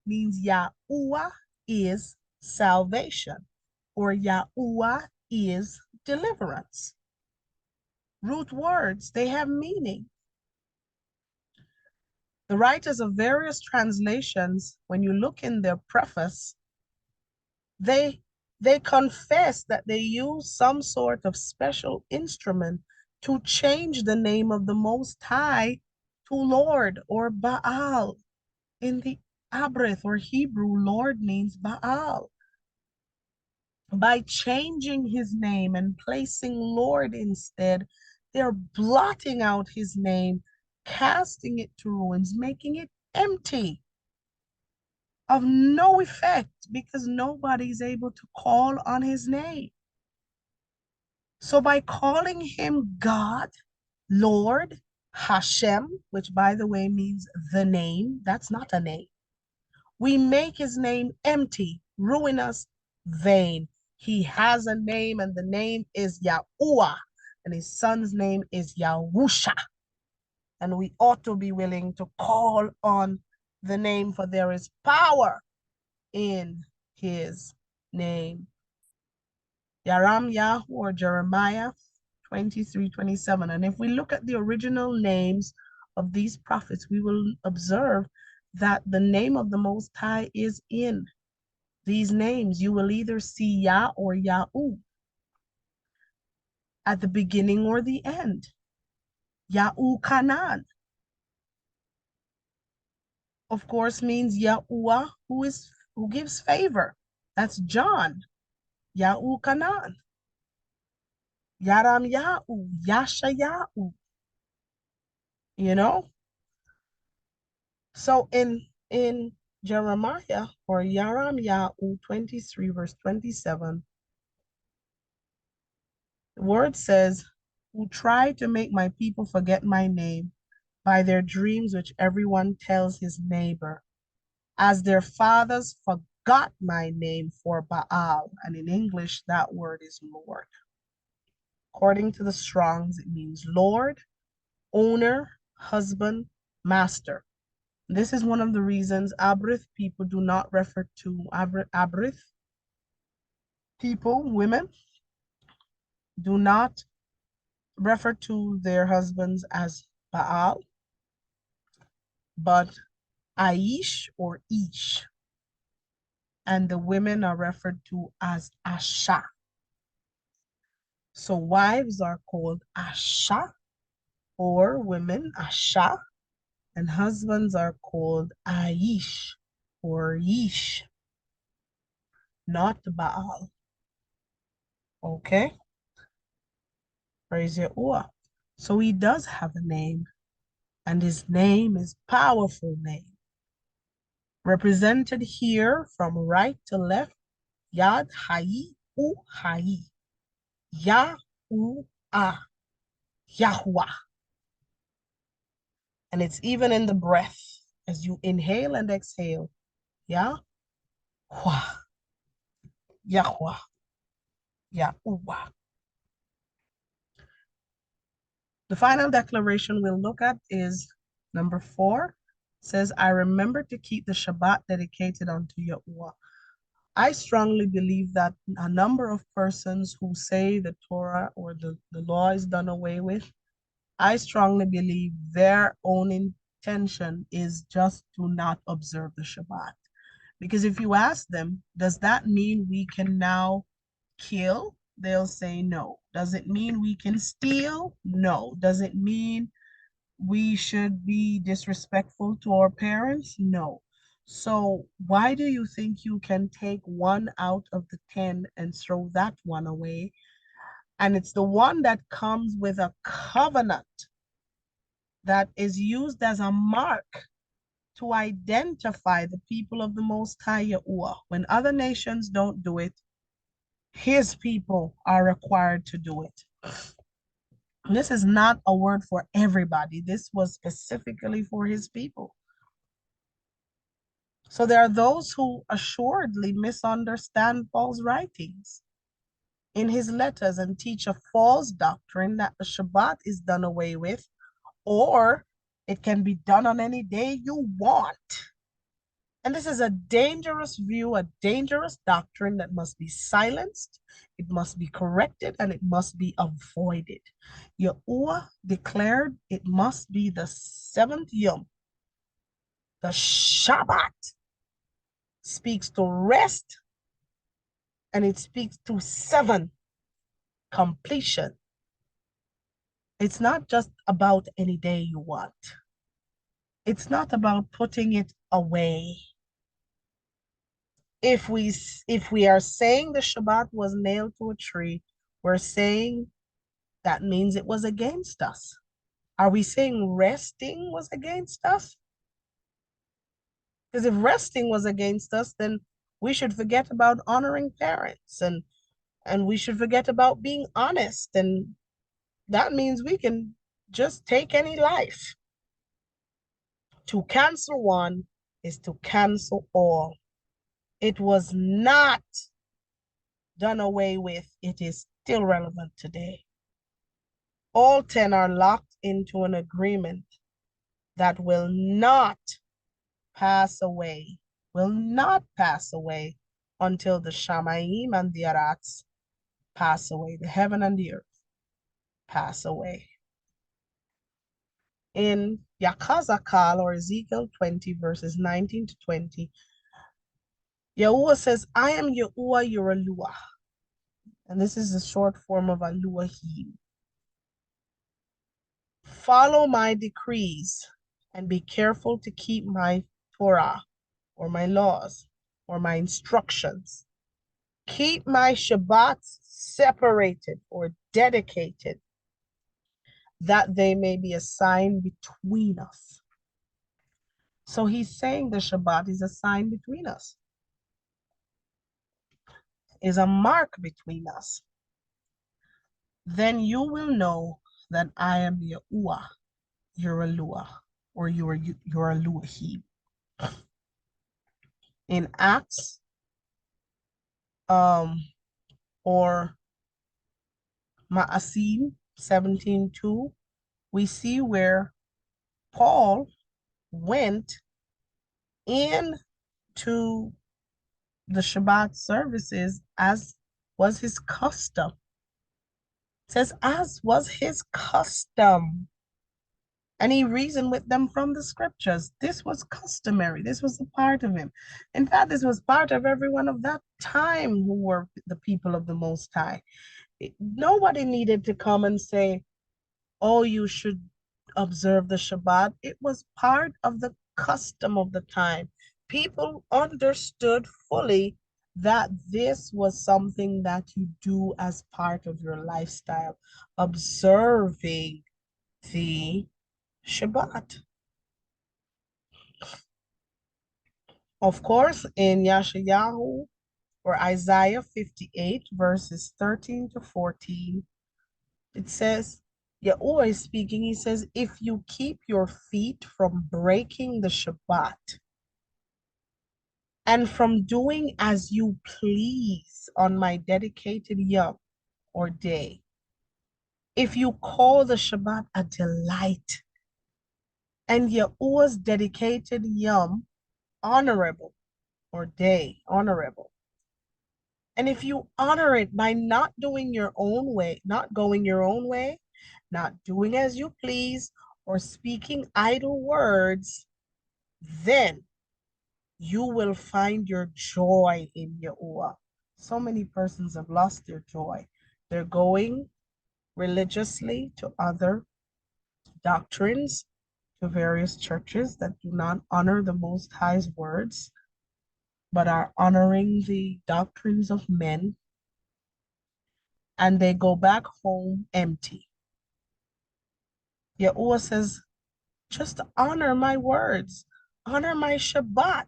means Yahuwah is salvation, or Yahuwah is deliverance. Root words, they have meaning. The writers of various translations, when you look in their preface, they confess that they use some sort of special instrument to change the name of the Most High to Lord or Baal. In the Abrith or Hebrew, Lord means Baal. By changing his name and placing Lord instead, they're blotting out his name, casting it to ruins, making it empty, of no effect, because nobody's able to call on his name. So by calling him God, Lord, Hashem, which by the way means the name, that's not a name. We make his name empty, ruinous, vain. He has a name, and the name is Yahuwah, and his son's name is Yahusha. And we ought to be willing to call on the name, for there is power in his name. Yaram Yahu or Jeremiah 23:27. And if we look at the original names of these prophets, we will observe that the name of the Most High is in these names. You will either see Yah or Yahu at the beginning or the end. Yahu Kanan, of course, means Yahuwah, who gives favor. That's John. Yahu Kanan. Yaram Yahu, Yasha Yahu. You know? So in Jeremiah or Yaram Yahu 23, verse 27, the word says, who tried to make my people forget my name, by their dreams which everyone tells his neighbor, as their fathers forgot my name for Baal. And in English, that word is Lord. According to the Strongs, it means Lord, owner, husband, master. This is one of the reasons Abrith people do not refer to Abrith people, women, do not refer to their husbands as Baal, but Aish or Ish. And the women are referred to as Asha. So wives are called Asha or women Asha, and husbands are called Aish or Yish, not Baal. Okay? Praise Yahuwah. So he does have a name, and his name is powerful name. Represented here from right to left, Yad Hai U Hai. Yahuwah. Yahuwah. And it's even in the breath as you inhale and exhale. Yahuwah. Yahuwah. Yahuwah. The final declaration we'll look at is number 4. It says, I remember to keep the Shabbat dedicated unto Yahuwah. I strongly believe that a number of persons who say the Torah or the law is done away with, I strongly believe their own intention is just to not observe the Shabbat. Because if you ask them, does that mean we can now kill? They'll say no. Does it mean we can steal? No. Does it mean we should be disrespectful to our parents? No. So why do you think you can take one out of the 10 and throw that one away? And it's the one that comes with a covenant that is used as a mark to identify the people of the Most High Yahuwah. When other nations don't do it, his people are required to do it. This is not a word for everybody. This was specifically for his people. So there are those who assuredly misunderstand Paul's writings in his letters and teach a false doctrine that the Shabbat is done away with, or it can be done on any day you want. And this is a dangerous view, a dangerous doctrine that must be silenced, it must be corrected, and it must be avoided. Yahuwah declared it must be the 7th Yom. The Shabbat speaks to rest, and it speaks to 7, completion. It's not just about any day you want. It's not about putting it away. If we are saying the Shabbat was nailed to a tree, we're saying that means it was against us. Are we saying resting was against us? Because if resting was against us, then we should forget about honoring parents, and we should forget about being honest, and that means we can just take any life. To cancel one is to cancel all. It was not done away with. It is still relevant today. All 10 are locked into an agreement that will not pass away, until the Shamayim and the Arats pass away, the heaven and the earth pass away. In Yakazakal or Ezekiel 20, verses 19 to 20, Yahuwah says, I am Yahuwah, your Eluah. And this is the short form of Elohim. Follow my decrees and be careful to keep my Torah or my laws or my instructions. Keep my Shabbats separated or dedicated, that they may be a sign between us. So he's saying the Shabbat is a sign between us, is a mark between us. Then you will know that I am Yahuwah, Yeralua, or Yeraluahim. In Acts, um, or Ma'asim 17:2, we see where Paul went into the Shabbat services as was his custom. It says, as was his custom. And he reasoned with them from the scriptures. This was customary. This was a part of him. In fact, this was part of everyone of that time who were the people of the Most High. Nobody needed to come and say, oh, you should observe the Shabbat. It was part of the custom of the time. People understood fully that this was something that you do as part of your lifestyle, observing the Shabbat. Of course, in Yashayahu or Isaiah 58, verses 13 to 14, it says, Yahuwah is speaking. He says, if you keep your feet from breaking the Shabbat and from doing as you please on my dedicated yom or day, if you call the Shabbat a delight and Yahuwah's dedicated yom honorable or day honorable, and if you honor it by not doing your own way, not going your own way, not doing as you please, or speaking idle words, then you will find your joy in Yahuwah. So many persons have lost their joy. They're going religiously to other doctrines, to various churches that do not honor the Most High's words, but are honoring the doctrines of men, and they go back home empty. Yahuwah says, just honor my words, honor my Shabbat.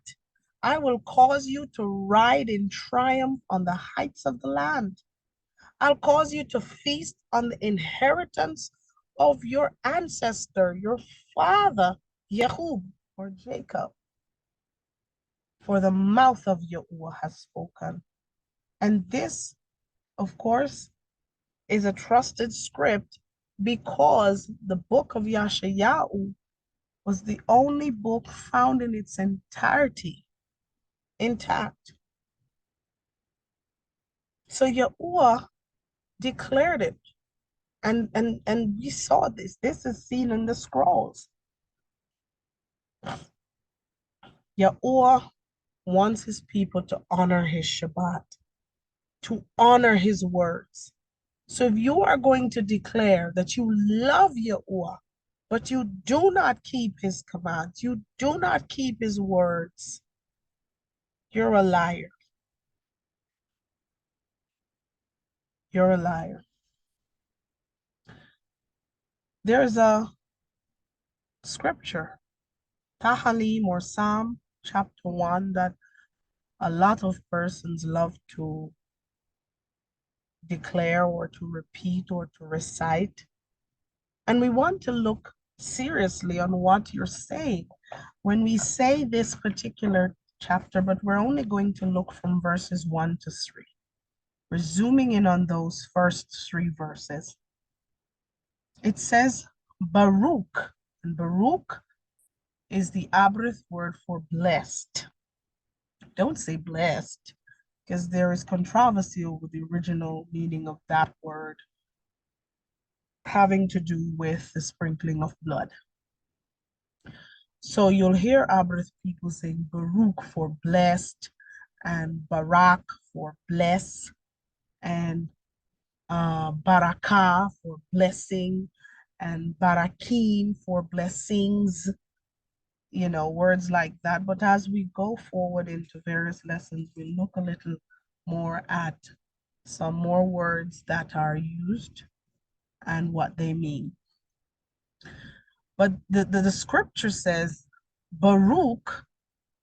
I will cause you to ride in triumph on the heights of the land. I'll cause you to feast on the inheritance of your ancestor, your father, Yehud, or Jacob. For the mouth of Yahuwah has spoken. And this, of course, is a trusted script because the book of Yashayahu was the only book found in its entirety intact. So Yahuwah declared it, and we saw this. This is seen in the scrolls. Yahuwah wants his people to honor his Shabbat, to honor his words. So if you are going to declare that you love Yahuwah, but you do not keep his commands, you do not keep his words, you're a liar. You're a liar. There's a scripture, Tahalim or Psalm chapter 1, that a lot of persons love to declare or to repeat or to recite. And we want to look seriously on what you're saying when we say this particular chapter, but we're only going to look from verses 1 to 3. We're zooming in on those first 3 verses. It says Baruch, and Baruch is the Abrith word for blessed. Don't say blessed, because there is controversy over the original meaning of that word having to do with the sprinkling of blood. So you'll hear Abrith people saying Baruch for blessed, and Barak for bless, and Barakah for blessing, and Barakim for blessings, words like that. But as we go forward into various lessons, we look a little more at some more words that are used and what they mean. But the scripture says, Baruch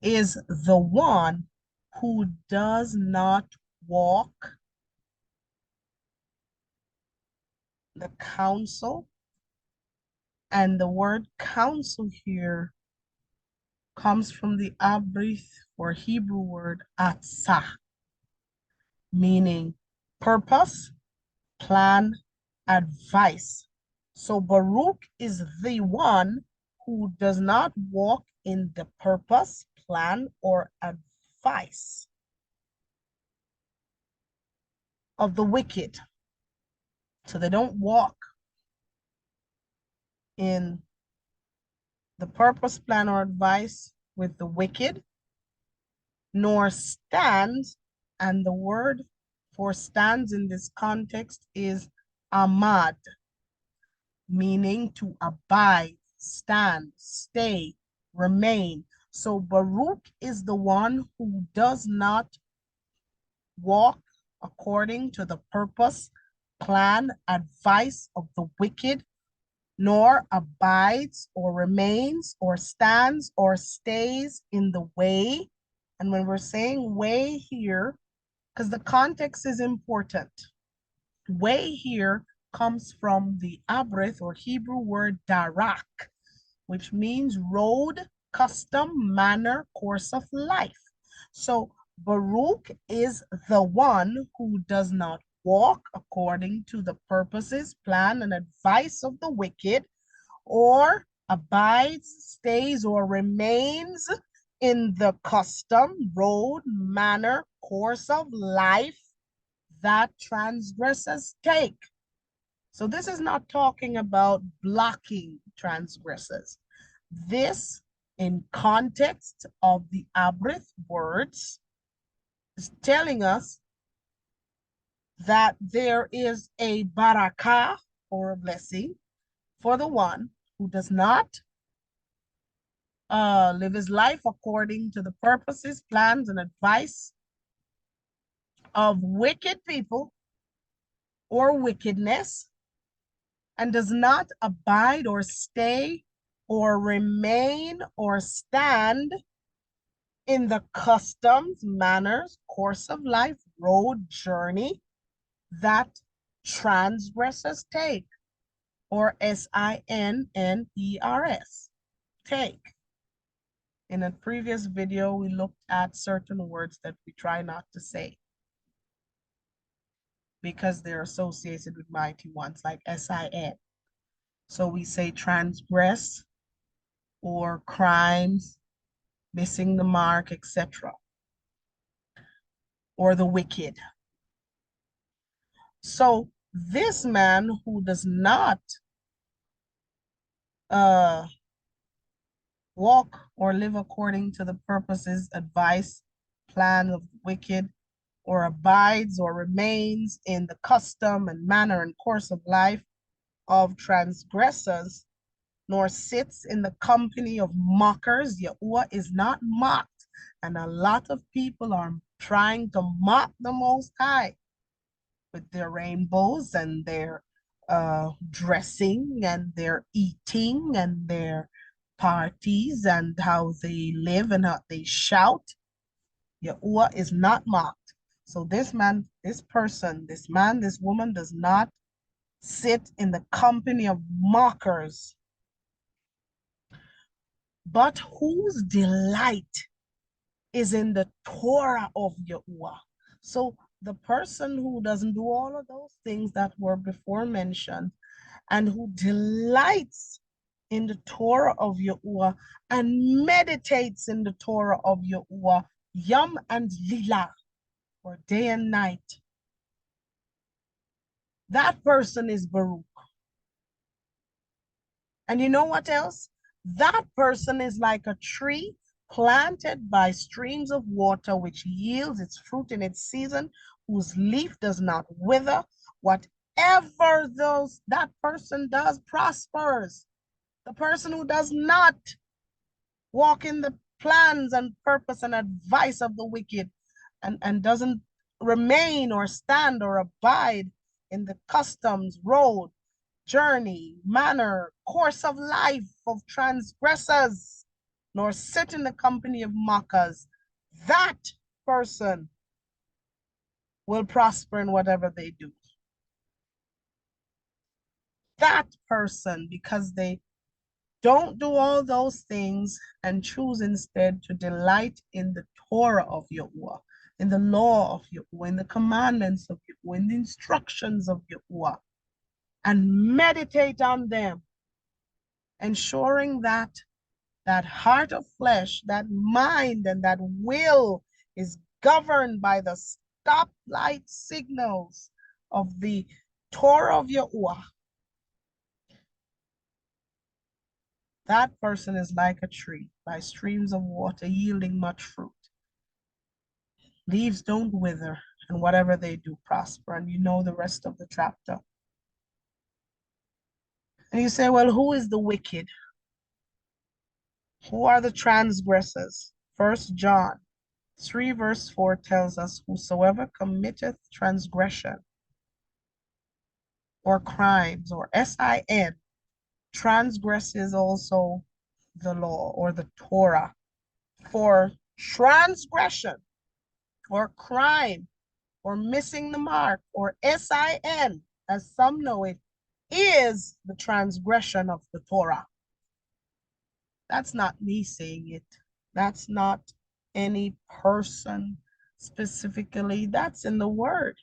is the one who does not walk the counsel And the word counsel here comes from the Abrith or Hebrew word atzah, meaning purpose, plan, advice. So Baruch is the one who does not walk in the purpose, plan, or advice of the wicked. So they don't walk in the purpose, plan, or advice with the wicked, nor stands, and the word for stands in this context is amad, meaning to abide, stand, stay, remain. So Baruch is the one who does not walk according to the purpose, plan, advice of the wicked, nor abides or remains or stands or stays in the way. And when we're saying way here, because the context is important, way here comes from the Abrith or Hebrew word darak, which means road, custom, manner, course of life. So Baruch is the one who does not walk according to the purposes, plan, and advice of the wicked, or abides, stays, or remains in the custom, road, manner, course of life that transgressors take. So this is not talking about blocking transgressors. This, in context of the Abrith words, is telling us that there is a barakah or a blessing for the one who does not live his life according to the purposes, plans, and advice of wicked people or wickedness, and does not abide or stay or remain or stand in the customs, manners, course of life, road, journey that transgressors take, or SINNERS, take. In a previous video, we looked at certain words that we try not to say because they're associated with mighty ones, like SIN. So we say transgress or crimes, missing the mark, etc., or the wicked. So this man who does not walk or live according to the purposes, advice, plan of the wicked, or abides or remains in the custom and manner and course of life of transgressors, nor sits in the company of mockers. Yahuwah is not mocked. And a lot of people are trying to mock the Most High with their rainbows and their dressing and their eating and their parties and how they live and how they shout. Yahuwah is not mocked. So this man, this person, this man, this woman does not sit in the company of mockers, but whose delight is in the Torah of Yahuwah. So the person who doesn't do all of those things that were before mentioned and who delights in the Torah of Yahuwah and meditates in the Torah of Yahuwah, Yom and Lila, or day and night, that person is Baruch. And you know what else? That person is like a tree planted by streams of water, which yields its fruit in its season, whose leaf does not wither. Whatever that person does prospers. The person who does not walk in the plans and purpose and advice of the wicked and doesn't remain or stand or abide in the customs, road, journey, manner, course of life of transgressors, nor sit in the company of mockers, that person will prosper in whatever they do. That person, because they Don't do all those things and choose instead to delight in the Torah of Yahuwah, in the law of Yahuwah, in the commandments of Yahuwah, in the instructions of Yahuwah, and meditate on them, ensuring that that heart of flesh, that mind, and that will is governed by the stoplight signals of the Torah of Yahuwah. That person is like a tree by streams of water yielding much fruit. Leaves don't wither, and whatever they do prosper. And you know the rest of the chapter. And you say, well, who is the wicked? Who are the transgressors? 1 John 3 verse 4 tells us, whosoever committeth transgression or crimes or sin transgresses also the law or the Torah. For transgression or crime or missing the mark or sin, as some know it, is the transgression of the Torah. That's not me saying it. That's not any person specifically. That's in the word.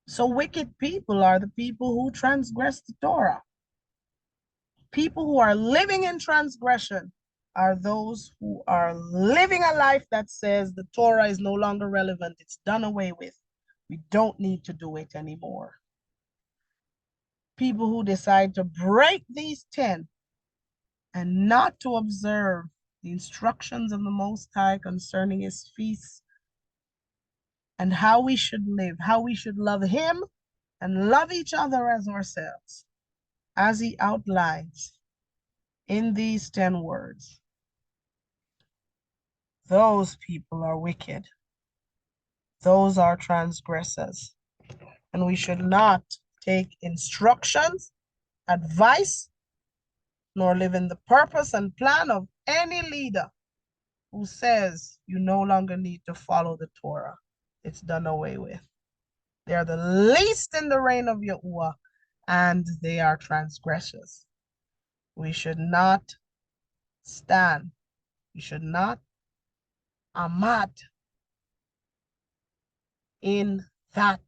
So wicked people are the people who transgress the Torah. People who are living in transgression are those who are living a life that says the Torah is no longer relevant. It's done away with. We don't need to do it anymore. People who decide to break these 10 and not to observe the instructions of the Most High concerning his feasts and how we should live, how we should love him and love each other as ourselves, as he outlines in these 10 words. Those people are wicked. Those are transgressors. And we should not take instructions, advice, nor live in the purpose and plan of any leader who says you no longer need to follow the Torah. It's done away with. They are the least in the reign of Yahuwah, and they are transgressors. We should not stand. We should not achad in that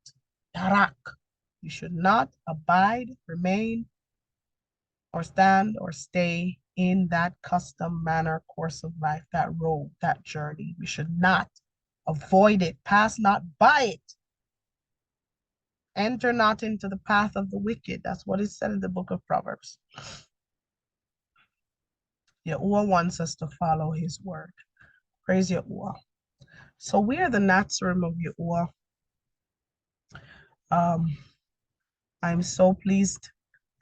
darak. You should not abide, remain, or stand or stay in that custom, manner, course of life, that road, that journey. We should not avoid it, pass not by it. Enter not into the path of the wicked. That's what is said in the book of Proverbs. Yahuwah wants us to follow his word. Praise Yahuwah. So we are the Nazarene of Yahuwah. I'm so pleased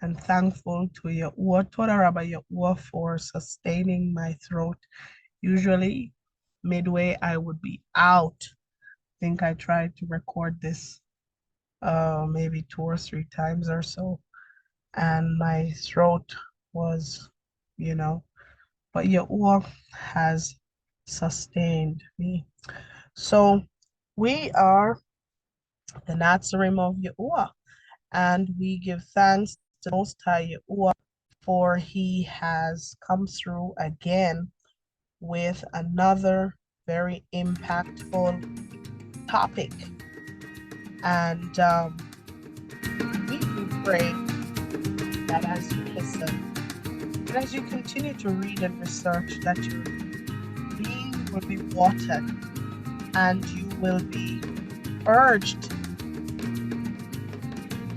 and thankful to Yahuwah, Toda Rabbi Yahuwah, for sustaining my throat. Usually midway I would be out. I think I tried to record this maybe 2 or 3 times or so, and my throat was, but Yahuwah has sustained me. So we are the Nazarene of Yahuwah, and we give thanks to Most High Yahuwah, for he has come through again with another very impactful topic. And we do pray that as you listen, and as you continue to read and research, that your being will be watered and you will be urged to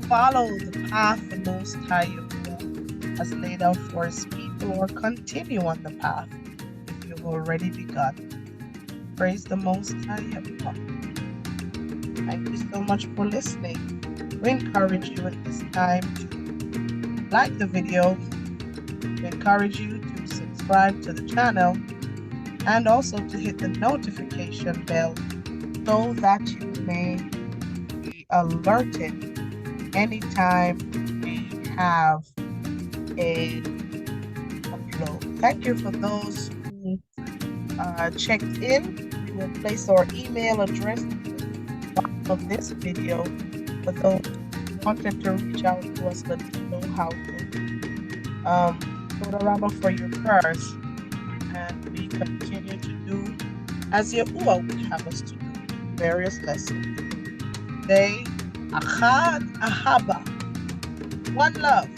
follow the path the Most High Yahuwah has laid out for his people, or continue on the path if you've already begun. Praise the Most High Yahuwah. Thank you so much for listening. We encourage you at this time to like the video. We encourage you to subscribe to the channel and also to hit the notification bell so that you may be alerted anytime we have a upload. Thank you for those who checked in. We will place our email address of this video for those who wanted to reach out to us but don't know how to. Rama, for your prayers. And we continue to do as Yahuwah would have us to do various lessons. Today, achad, ahabah, one love.